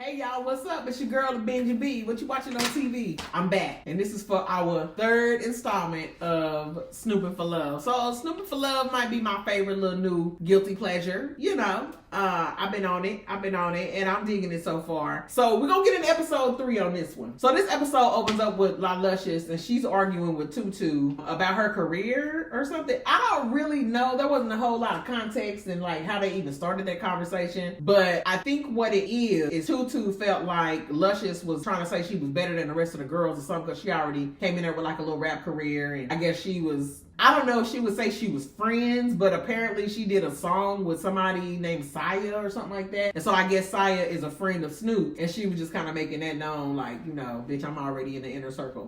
Hey y'all, what's up? It's your girl, the Benji B. What you watching on TV? I'm back, and this is for our third installment of Snooping for Love. So, Snooping for Love might be my favorite little new guilty pleasure. You know, I've been on it, and I'm digging it so far. So, we're gonna get into episode 3 on this one. So, this episode opens up with La Luscious, and she's arguing with Tutu about her career or something. I don't really know. There wasn't a whole lot of context and like how they even started that conversation, but I think what it is Tutu felt like Luscious was trying to say she was better than the rest of the girls or something because she already came in there with like a little rap career, and I guess she was, I don't know if she would say she was friends, but apparently she did a song with somebody named Saya or something like that. And so I guess Saya is a friend of Snoop, and she was just kind of making that known, like, you know, bitch, I'm already in the inner circle.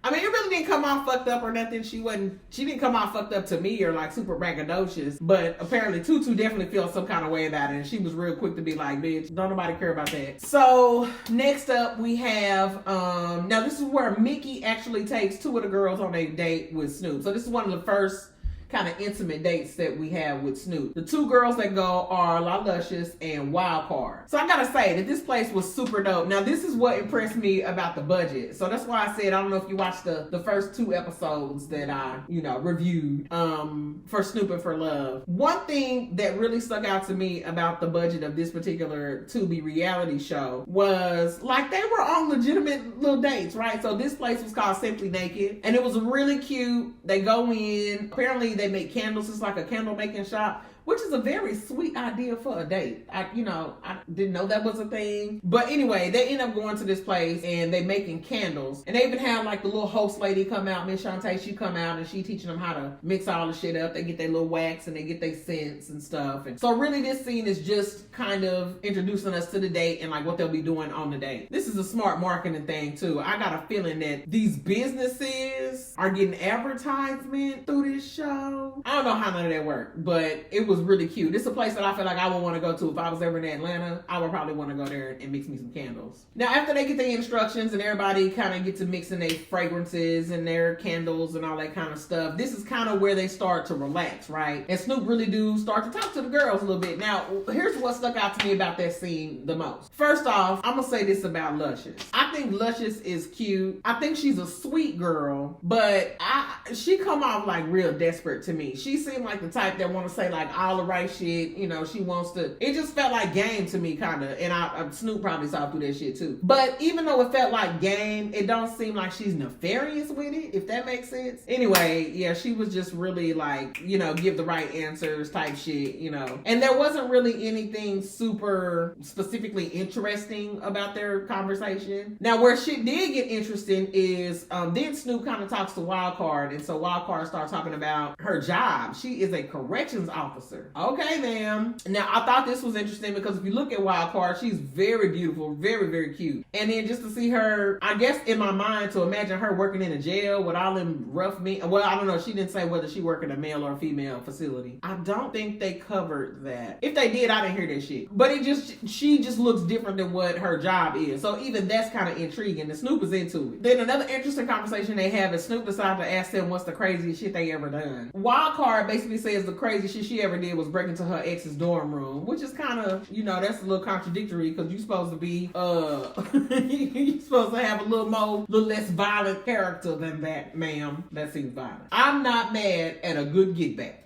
I mean, it really didn't come off fucked up or nothing. She didn't come off fucked up to me or like super braggadocious, but apparently Tutu definitely feels some kind of way about it, and she was real quick to be like, bitch, don't nobody care about that. So next up we have, now this is where Mickey actually takes 2 of the girls on a date with Snoop. So this is one of the first kind of intimate dates that we have with Snoop. The 2 girls that go are La Luscious and Wild Card. So I gotta say that this place was super dope. Now this is what impressed me about the budget. So that's why I said, I don't know if you watched the first 2 episodes that I, reviewed for Snooping for Love. One thing that really stuck out to me about the budget of this particular Tubi reality show was like they were on legitimate little dates, right? So this place was called Simply Naked, and it was really cute. They go in, apparently they make candles. It's like a candle making shop, which is a very sweet idea for a date. I didn't know that was a thing. But anyway, they end up going to this place and they making candles. And they even have like the little host lady come out, Miss Shantae, she come out and she teaching them how to mix all the shit up. They get their little wax and they get their scents and stuff. And so really this scene is just kind of introducing us to the date and like what they'll be doing on the date. This is a smart marketing thing too. I got a feeling that these businesses are getting advertisement through this show. I don't know how none of that worked, but it was really cute. It's a place that I feel like I would want to go to if I was ever in Atlanta. I would probably want to go there and mix me some candles. Now, after they get the instructions and everybody kind of get to mixing their fragrances and their candles and all that kind of stuff, this is kind of where they start to relax, right? And Snoop really do start to talk to the girls a little bit. Now, here's what stuck out to me about that scene the most. First off, I'm gonna say this about Luscious. I think Luscious is cute. I think she's a sweet girl, but she come off like real desperate to me. She seemed like the type that want to say like all the right shit, she wants to, it just felt like game to me kind of, and Snoop probably saw through that shit too. But even though it felt like game, it don't seem like she's nefarious with it, if that makes sense. Anyway, yeah, she was just really like, give the right answers type shit, and there wasn't really anything super specifically interesting about their conversation. Now where shit did get interesting is then Snoop kind of talks to Wild Card, and so Wild Card starts talking about her job. She is a corrections officer. Okay, ma'am. Now, I thought this was interesting because if you look at Wild Card, she's very beautiful, very, very cute. And then just to see her, I guess in my mind, to imagine her working in a jail with all them rough men. Well, I don't know. She didn't say whether she worked in a male or a female facility. I don't think they covered that. If they did, I didn't hear that shit. But she just looks different than what her job is. So even that's kind of intriguing. And Snoop is into it. Then another interesting conversation they have is Snoop decided to ask them what's the craziest shit they ever done. Wild Card basically says the craziest shit she ever did was break into her ex's dorm room, which is kind of, that's a little contradictory because you're supposed to be, you're supposed to have a little less violent character than that, ma'am. That seems violent. I'm not mad at a good get back.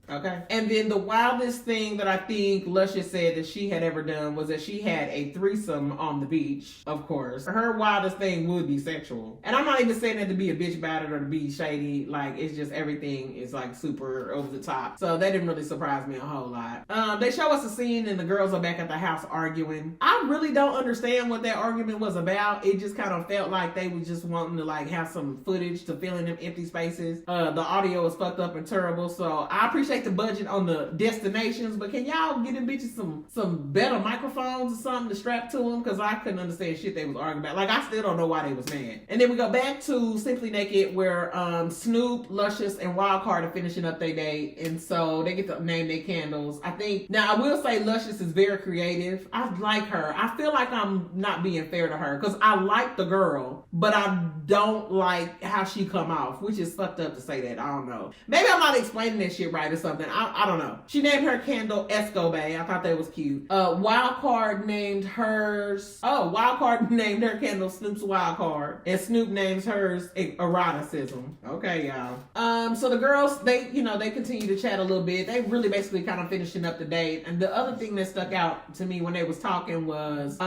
Okay. And then the wildest thing that I think Luscious said that she had ever done was that she had a threesome on the beach, of course. Her wildest thing would be sexual. And I'm not even saying that to be a bitch about it or to be shady. Like, it's just everything is like super over the top. So that didn't really surprise me a whole lot. They show us a scene and the girls are back at the house arguing. I really don't understand what that argument was about. It just kind of felt like they were just wanting to like have some footage to fill in them empty spaces. The audio is fucked up and terrible. So I appreciate the budget on the destinations, but can y'all get them bitches some better microphones or something to strap to them? Because I couldn't understand shit they was arguing about. Like, I still don't know why they was mad. And then we go back to Simply Naked where Snoop, Luscious, and Wild Card are finishing up their date, and so they get to name their candles. I think, now I will say Luscious is very creative. I like her. I feel like I'm not being fair to her because I like the girl, but I don't like how she come off, which is fucked up to say that. I don't know. Maybe I'm not explaining that shit right or something. something. I don't know. She named her candle Escobar. I thought that was cute. Wildcard named hers. Oh, Wildcard named her candle Snoop's Wildcard, and Snoop names hers eroticism. Okay, y'all. So the girls, they continue to chat a little bit. They really basically kind of finishing up the date. And the other thing that stuck out to me when they was talking was,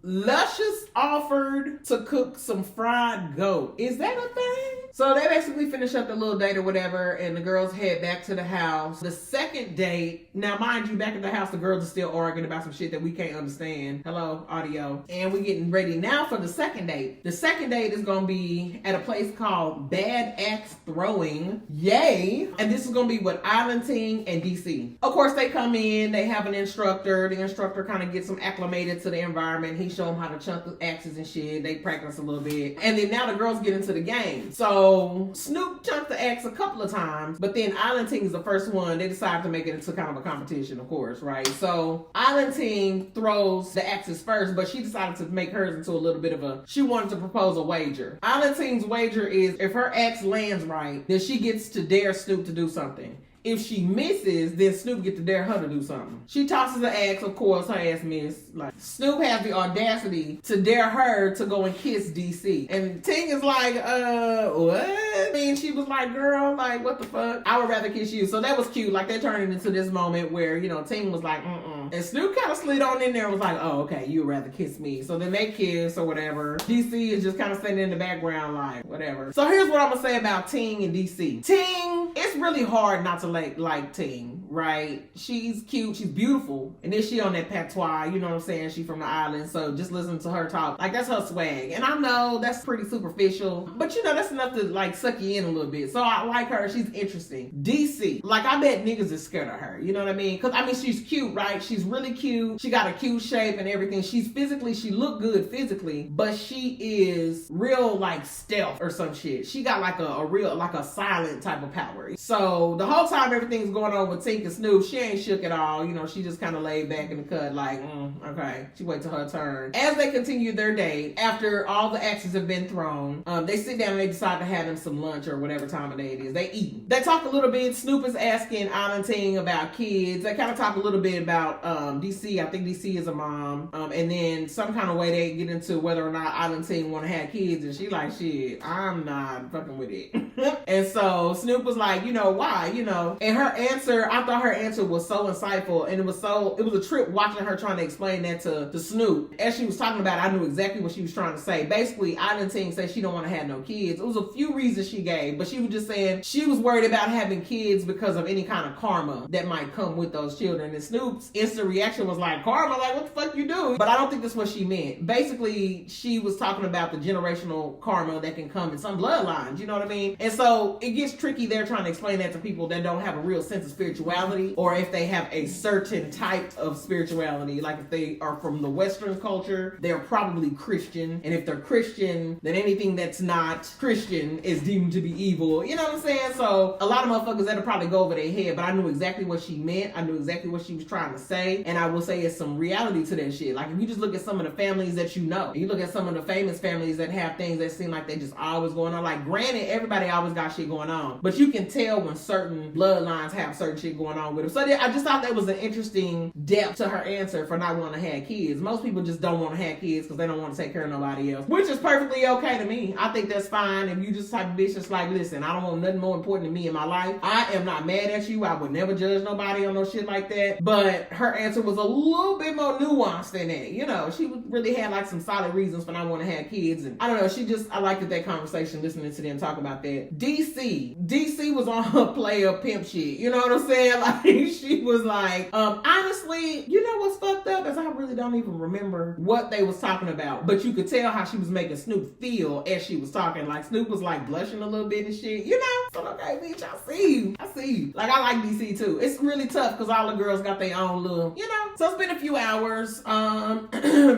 Luscious offered to cook some fried goat. Is that a thing? So they basically finish up the little date or whatever, and the girls head back to the house. The second date, now mind you, back at the house, the girls are still arguing about some shit that we can't understand. Hello, audio. And we're getting ready now for the second date. The second date is going to be at a place called Bad Axe Throwing. Yay! And this is going to be with Island Ting and DC. Of course, they come in, they have an instructor. The instructor kind of gets them acclimated to the environment. He show them how to chunk the axes and shit. They practice a little bit. And then now the girls get into the game. So Snoop chunked the axe a couple of times, but then Island Ting is the first one. They decide to make it into kind of a competition, of course, right? So Island Ting throws the axes first, but she decided to make hers into a little bit of a, she wanted to propose a wager. Island Ting's wager is if her axe lands right, then she gets to dare Snoop to do something. If she misses, then Snoop get to dare her to do something. She tosses the axe, of course, her ass missed. Like, Snoop has the audacity to dare her to go and kiss DC. And Ting is like, what? I mean, she was like, girl, like, what the fuck? I would rather kiss you. So that was cute. Like, they turned it into this moment where, Ting was like, And Snoop kind of slid on in there and was like, oh, okay, you would rather kiss me. So then they kiss or whatever. DC is just kind of sitting in the background like, whatever. So here's what I'm going to say about Ting and DC. Ting, it's really hard not to like Ting, right? She's cute, she's beautiful, and then she on that patois, you know what I'm saying? She from the island, so just listen to her talk. Like, that's her swag. And I know that's pretty superficial, but that's enough to like suck you in a little bit. So I like her, she's interesting. DC, like, I bet niggas is scared of her, you know what I mean? Because I mean, she's cute, right? She's really cute. She got a cute shape and everything. She look good physically, but she is real like stealth or some shit. She got like a real, like a silent type of power. So the whole time everything's going on with Tink and Snoop, she ain't shook at all. She just kind of laid back in the cut like, okay. She wait till her turn. As they continue their date, after all the axes have been thrown, they sit down and they decide to have them some lunch or whatever time of day it is. They eat. They talk a little bit. Snoop is asking Island Ting about kids. They kind of talk a little bit about DC. I think DC is a mom. And then some kind of way they get into whether or not Island Ting want to have kids. And she like, shit, I'm not fucking with it. And so Snoop was like, why? And her answer, I thought her answer was so insightful, and it was a trip watching her trying to explain that to Snoop. As she was talking about it, I knew exactly what she was trying to say. Basically, Island Ting said she don't want to have no kids. It was a few reasons she gave, but she was just saying she was worried about having kids because of any kind of karma that might come with those children. And Snoop's instant reaction was like, karma? Like, what the fuck you do? But I don't think that's what she meant. Basically, she was talking about the generational karma that can come in some bloodlines, you know what I mean? And so it gets tricky there trying to explain that to people that don't have a real sense of spirituality, or if they have a certain type of spirituality. Like, if they are from the Western culture, they're probably Christian, and if they're Christian, then anything that's not Christian is deemed to be evil. You know what I'm saying? So a lot of motherfuckers, that'll probably go over their head, but I knew exactly what she meant. I knew exactly what she was trying to say, and I will say it's some reality to that shit. Like, if you just look at some of the families that you look at some of the famous families that have things that seem like they just always going on. Like, granted, everybody always got shit going on, but you can tell when certain bloodlines have certain shit going on with them. So I just thought that was an interesting depth to her answer for not wanting to have kids. Most people just don't want to have kids because they don't want to take care of nobody else, which is perfectly okay to me. I think that's fine. If you just type of bitch that's like, listen, I don't want nothing more important to me in my life. I am not mad at you. I would never judge nobody on no shit like that. But her answer was a little bit more nuanced than that. She really had like some solid reasons for not wanting to have kids. And I don't know, I liked that conversation, listening to them talk about that. DC was on her player pimp shit. You know what I'm saying? Like, she was like, honestly, you know what's fucked up is I really don't even remember what they was talking about, but you could tell how she was making Snoop feel as she was talking. Like, Snoop was like blushing a little bit and shit, So okay, bitch, I see you. Like, I like DC too. It's really tough because all the girls got their own little, So it's been a few hours.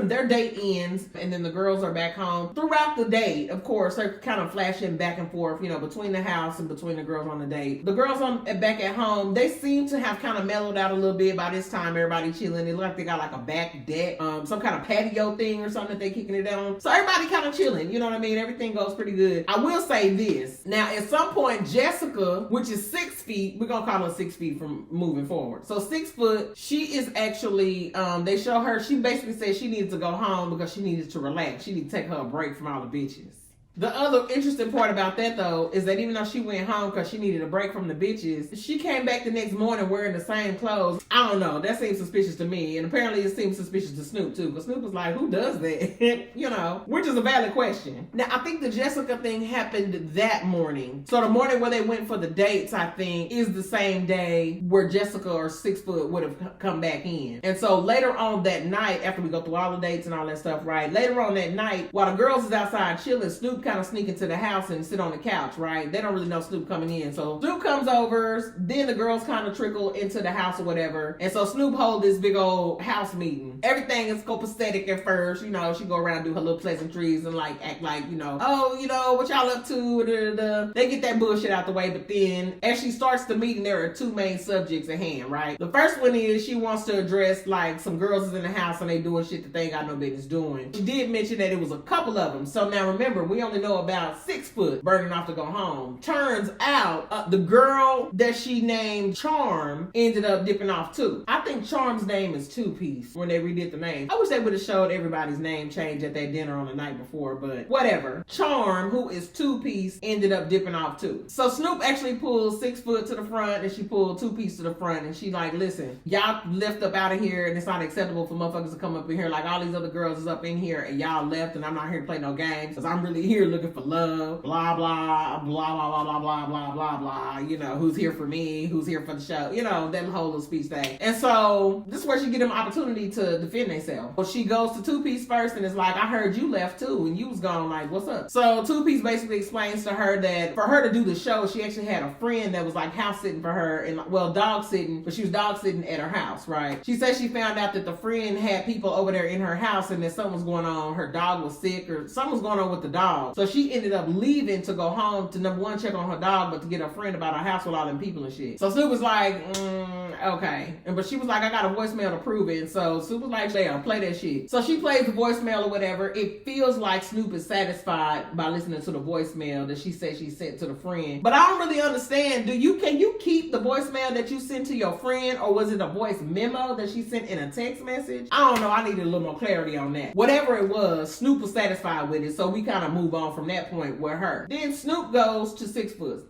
their date ends, and then the girls are back home. Throughout the date, of course, they're kind of flashing back and forth, between the house and between the girls on the date. The girls back at home, they seem to have kind of mellowed out a little bit by this time. Everybody chilling. It look like they got like a back deck, some kind of patio thing or something that they kicking it down. So everybody kind of chilling. You know what I mean? Everything goes pretty good. I will say this. Now, at some point, Jessica, which is 6 feet, we're gonna call her 6 feet from moving forward. So 6 foot, she is actually, they show her, she basically said she needs to go home because she needed to relax. She needed to take her a break from all the bitches. The other interesting part about that, though, is that even though she went home because she needed a break from the bitches, she came back the next morning wearing the same clothes. I don't know. That seems suspicious to me. And apparently it seems suspicious to Snoop, too. Because Snoop was like, who does that? Which is a valid question. Now, I think the Jessica thing happened that morning. So the morning where they went for the dates, I think, is the same day where Jessica or 6 foot would have come back in. And so later on that night, after we go through all the dates and all that stuff, right? Later on that night, while the girls is outside chilling, Snoop kind of sneak into the house and sit on the couch, right? They don't really know Snoop coming in. So Snoop comes over, then the girls kind of trickle into the house or whatever. And so Snoop hold this big old house meeting. Everything is copacetic at first. She go around, do her little pleasantries and like act like, what y'all up to? They get that bullshit out the way. But then as she starts the meeting, there are 2 main subjects at hand, right? The first one is she wants to address like some girls is in the house and they doing shit that they ain't got no business doing. She did mention that it was a couple of them. So now remember, we only know about 6 foot burning off to go home. Turns out the girl that she named Charm ended up dipping off too. I think Charm's name is 2-Piece when they redid the name. I wish they would have showed everybody's name change at that dinner on the night before, but whatever. Charm, who is 2-Piece, ended up dipping off too. So Snoop actually pulled 6 foot to the front and she pulled 2-Piece to the front and she like, listen, y'all left up out of here and it's not acceptable for motherfuckers to come up in here like all these other girls is up in here and y'all left and I'm not here to play no games because I'm really here looking for love, blah, blah, blah, blah, blah, blah, blah, blah, blah, who's here for me, who's here for the show, that whole little speech thing. And so this is where she get them opportunity to defend themselves. Well, she goes to 2-Piece first and is like, I heard you left too and you was gone, like, what's up? So 2-Piece basically explains to her that for her to do the show, she actually had a friend that was like house sitting for her and dog sitting, but she was dog sitting at her house, right? She said she found out that the friend had people over there in her house and that something was going on. Her dog was sick or something was going on with the dog. So she ended up leaving to go home to number 1, check on her dog, but to get her friend about her house with all them people and shit. So Snoop was like, okay. But she was like, I got a voicemail to prove it. And so Snoop was like, yeah, play that shit. So she plays the voicemail or whatever. It feels like Snoop is satisfied by listening to the voicemail that she said she sent to the friend. But I don't really understand. Can you keep the voicemail that you sent to your friend, or was it a voice memo that she sent in a text message? I don't know. I needed a little more clarity on that. Whatever it was, Snoop was satisfied with it. So we kind of move on from that point with her. Then Snoop goes to 6 foot.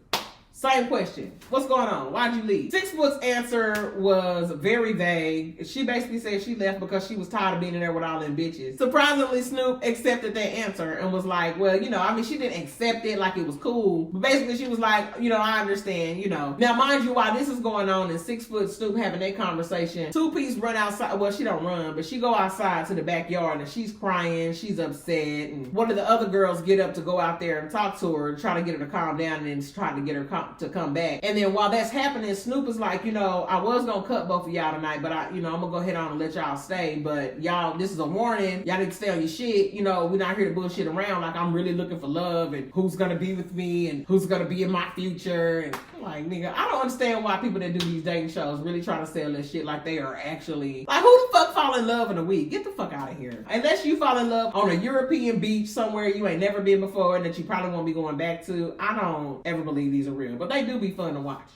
Same question. What's going on? Why'd you leave? 6 foot's answer was very vague. She basically said she left because she was tired of being in there with all them bitches. Surprisingly, Snoop accepted that answer and was like, well, she didn't accept it like it was cool. But basically, she was like, I understand, Now, mind you, while this is going on and 6 foot Snoop having that conversation, 2-Piece run outside. Well, she don't run, but she go outside to the backyard and she's crying. She's upset. And one of the other girls get up to go out there and talk to her, try to get her to calm down and then try to get her to come back. And then while that's happening, Snoop is like, I was gonna cut both of y'all tonight, but I'm gonna go ahead on and let y'all stay. But y'all, this is a warning. Y'all need to stay on your shit. We're not here to bullshit around. Like, I'm really looking for love and who's gonna be with me and who's gonna be in my future. And I'm like, nigga, I don't understand why people that do these dating shows really try to sell this shit like they are actually, like, who the fuck fall in love in a week? Get the fuck out of here. Unless you fall in love on a European beach somewhere you ain't never been before and that you probably won't be going back to. I don't ever believe these are real, but they do be fun to watch.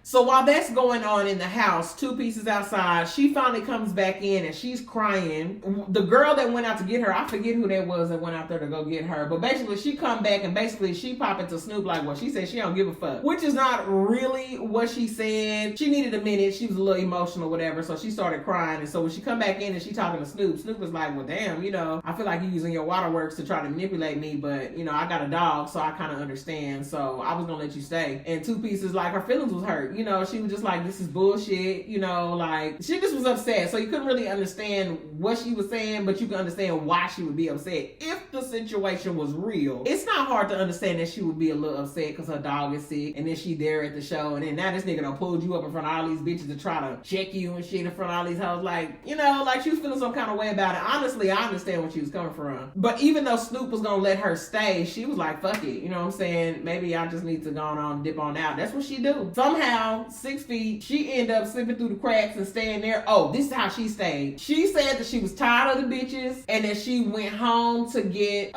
So while that's going on in the house, 2-Piece is outside. She finally comes back in and she's crying. The girl that went out to get her, I forget who that was that went out there to go get her. But basically she come back and basically she pop into Snoop like, well, she said she don't give a fuck. Which is not really what she said. She needed a minute. She was a little emotional, whatever. So she started crying. And so when she come back in and she talking to Snoop, Snoop was like, well, damn, I feel like you're using your waterworks to try to manipulate me. But, I got a dog, so I kind of understand. So I was going to let you stay. And 2-Piece is like, her feelings was hurt. her, you know, she was just like, this is bullshit, you know, like, she just was upset. So you couldn't really understand what she was saying, but you can understand why she would be upset. If the situation was real, it's not hard to understand that she would be a little upset because her dog is sick, and then she there at the show, and then now this nigga done pulled you up in front of all these bitches to try to check you and shit in front of all these hoes. Like, you know, like she was feeling some kind of way about it. Honestly, I understand where she was coming from. But even though Snoop was gonna let her stay, she was like, fuck it. You know what I'm saying? Maybe I just need to go on and dip on out. That's what she do. Somehow, 6 feet, she ended up slipping through the cracks and staying there. Oh, this is how she stayed. She said that she was tired of the bitches and that she went home to get,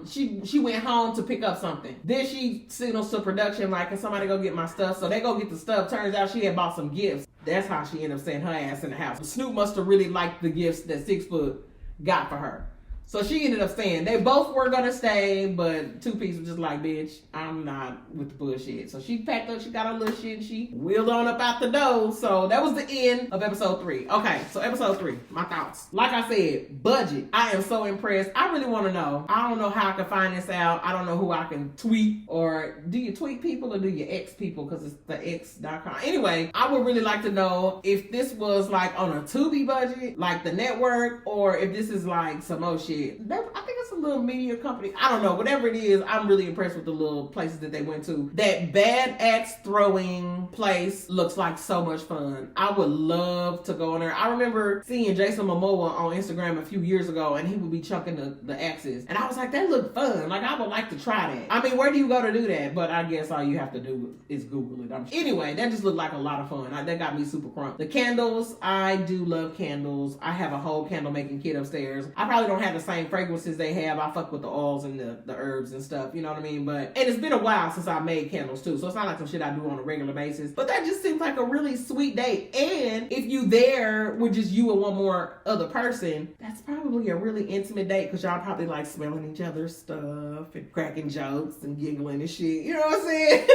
she went home to pick up something. Then she signals to production like, can somebody go get my stuff? So they go get the stuff. Turns out she had bought some gifts. That's how she ended up sending her ass in the house. Snoop must have really liked the gifts that 6 foot got for her. So she ended up staying. They both were gonna stay, but 2 Piece was just like, bitch, I'm not with the bullshit. So she packed up, she got her little shit, and she wheeled on up out the door. So that was the end of episode 3. Okay, so episode 3, my thoughts. Like I said, budget. I am so impressed. I really want to know. I don't know how I can find this out. I don't know who I can tweet, or do you tweet people or do you X people? Because it's the X.com. Anyway, I would really like to know if this was like on a Tubi budget, like the network, or if this is like some old shit. I think it's a little media company. I don't know. Whatever it is, I'm really impressed with the little places that they went to. That bad axe throwing place looks like so much fun. I would love to go in there. I remember seeing Jason Momoa on Instagram a few years ago, and he would be chunking the axes. And I was like, that looked fun. Like, I would like to try that. I mean, where do you go to do that? But I guess all you have to do is Google it. Anyway, that just looked like a lot of fun. That got me super crunk. The candles, I do love candles. I have a whole candle making kit upstairs. I probably don't have the same fragrances they have. I fuck with the oils and the herbs and stuff, you know what I mean? And it's been a while since I made candles too, so it's not like some shit I do on a regular basis. But that just seems like a really sweet date. And if you there with just you and one more other person, that's probably a really intimate date, because y'all probably like smelling each other's stuff and cracking jokes and giggling and shit. You know what I'm saying?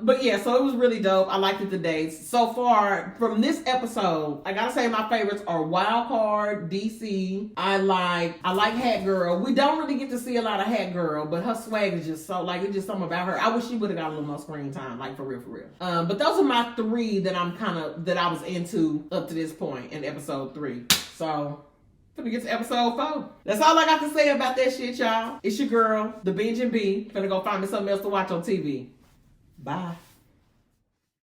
But yeah, so it was really dope. I liked it, the dates. So far, from this episode, I gotta say my favorites are Wild Card, DC. I like Hat Girl. We don't really get to see a lot of Hat Girl, but her swag is just so, like, it's just something about her. I wish she would have got a little more screen time, like, for real, for real. But those are my 3 that I was into up to this point in episode 3. So, finna get to episode 4. That's all I got to say about that shit, y'all. It's your girl, the Binge and B. Finna go find me something else to watch on TV. Bye.